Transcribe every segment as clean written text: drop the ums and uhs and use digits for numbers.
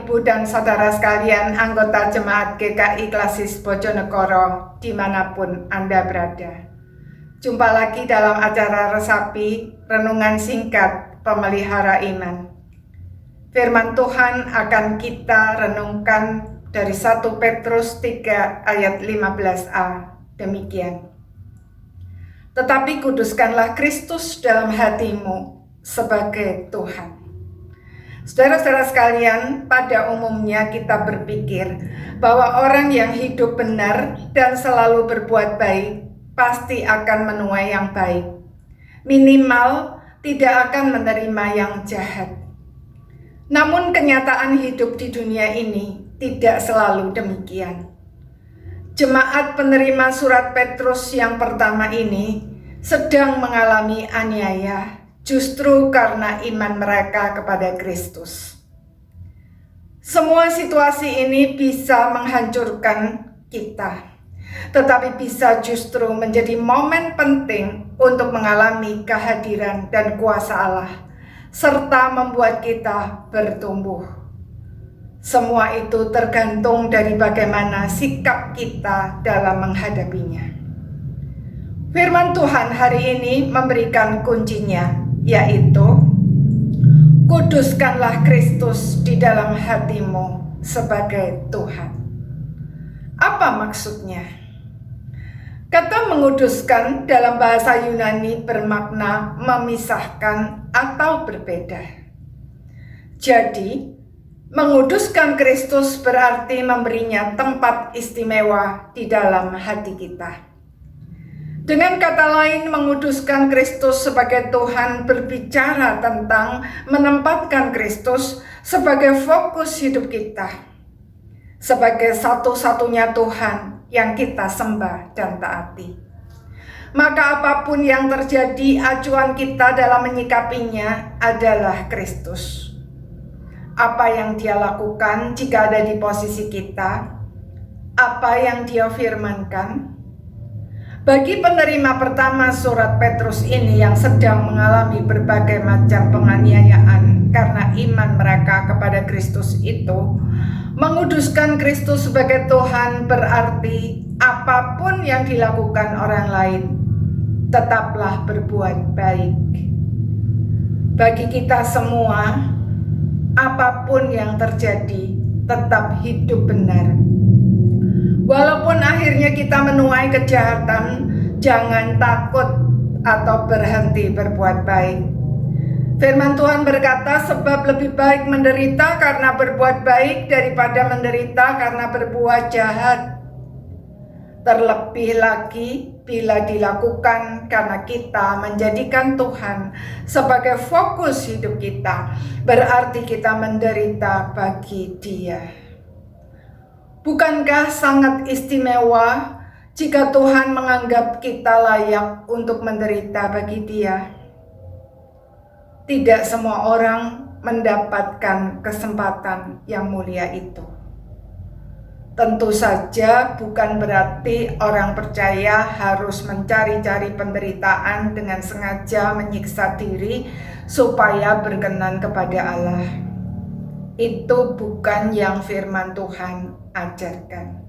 Ibu dan saudara sekalian, anggota Jemaat GKI Klasis Bojonegoro dimanapun Anda berada. Jumpa lagi dalam acara Resapi, Renungan Singkat Pemelihara Iman. Firman Tuhan akan kita renungkan dari 1 Petrus 3 ayat 15a, demikian. Tetapi kuduskanlah Kristus dalam hatimu sebagai Tuhan. Saudara-saudara sekalian, pada umumnya kita berpikir bahwa orang yang hidup benar dan selalu berbuat baik pasti akan menuai yang baik. Minimal tidak akan menerima yang jahat. Namun kenyataan hidup di dunia ini tidak selalu demikian. Jemaat penerima surat Petrus yang pertama ini sedang mengalami aniaya justru karena iman mereka kepada Kristus. Semua situasi ini bisa menghancurkan kita, tetapi bisa justru menjadi momen penting untuk mengalami kehadiran dan kuasa Allah, serta membuat kita bertumbuh. Semua itu tergantung dari bagaimana sikap kita dalam menghadapinya. Firman Tuhan hari ini memberikan kuncinya, yaitu kuduskanlah Kristus di dalam hatimu sebagai Tuhan. Apa maksudnya? Kata menguduskan dalam bahasa Yunani bermakna memisahkan atau berbeda. Jadi, menguduskan Kristus berarti memberinya tempat istimewa di dalam hati kita. Dengan kata lain, menguduskan Kristus sebagai Tuhan berbicara tentang menempatkan Kristus sebagai fokus hidup kita, sebagai satu-satunya Tuhan yang kita sembah dan taati. Maka apapun yang terjadi, acuan kita dalam menyikapinya adalah Kristus. Apa yang Dia lakukan jika ada di posisi kita, apa yang Dia firmankan. Bagi penerima pertama surat Petrus ini yang sedang mengalami berbagai macam penganiayaan karena iman mereka kepada Kristus itu, menguduskan Kristus sebagai Tuhan berarti apapun yang dilakukan orang lain, tetaplah berbuat baik. Bagi kita semua, apapun yang terjadi, tetap hidup benar. Walaupun akhirnya kita menuai kejahatan, jangan takut atau berhenti berbuat baik. Firman Tuhan berkata, sebab lebih baik menderita karena berbuat baik daripada menderita karena berbuat jahat. Terlebih lagi bila dilakukan karena kita menjadikan Tuhan sebagai fokus hidup kita, berarti kita menderita bagi Dia. Bukankah sangat istimewa jika Tuhan menganggap kita layak untuk menderita bagi Dia? Tidak semua orang mendapatkan kesempatan yang mulia itu. Tentu saja bukan berarti orang percaya harus mencari-cari penderitaan dengan sengaja menyiksa diri supaya berkenan kepada Allah. Itu bukan yang firman Tuhan ajarkan.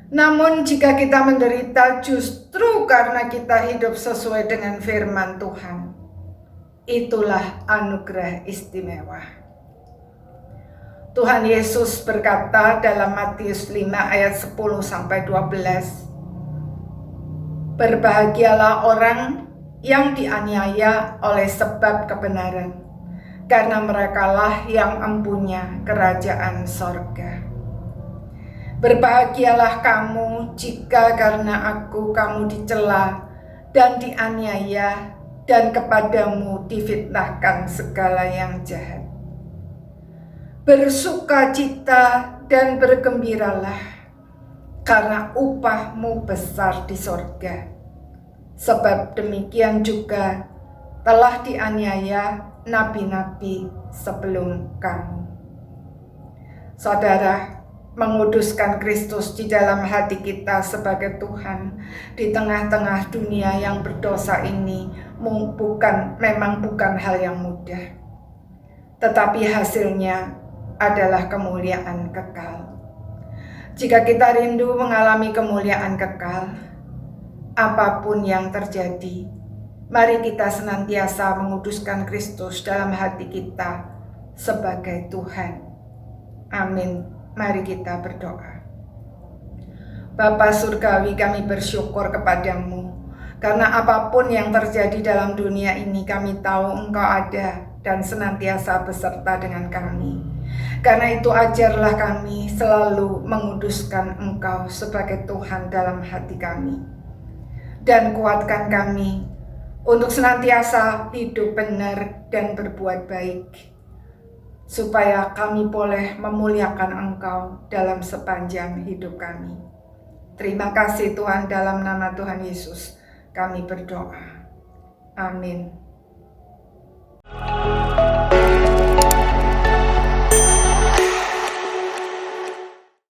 Namun jika kita menderita justru karena kita hidup sesuai dengan firman Tuhan, itulah anugerah istimewa. Tuhan Yesus berkata dalam Matius 5 ayat 10-12, berbahagialah orang yang dianiaya oleh sebab kebenaran, karena merekalah yang empunya kerajaan sorga. Berbahagialah kamu jika karena aku kamu dicela dan dianiaya dan kepadamu difitnahkan segala yang jahat. Bersukacita dan bergembiralah, karena upahmu besar di sorga. Sebab demikian juga telah dianiaya nabi-nabi sebelum kamu. Saudara, menguduskan Kristus di dalam hati kita sebagai Tuhan di tengah-tengah dunia yang berdosa ini memang bukan hal yang mudah. Tetapi hasilnya adalah kemuliaan kekal. Jika kita rindu mengalami kemuliaan kekal, apapun yang terjadi, mari kita senantiasa menguduskan Kristus dalam hati kita sebagai Tuhan. Amin. Mari kita berdoa. Bapa Surgawi, kami bersyukur kepadamu, karena apapun yang terjadi dalam dunia ini, kami tahu Engkau ada dan senantiasa beserta dengan kami. Karena itu ajarlah kami selalu menguduskan Engkau sebagai Tuhan dalam hati kami. Dan kuatkan kami untuk senantiasa hidup benar dan berbuat baik, supaya kami boleh memuliakan Engkau dalam sepanjang hidup kami. Terima kasih Tuhan, dalam nama Tuhan Yesus kami berdoa. Amin.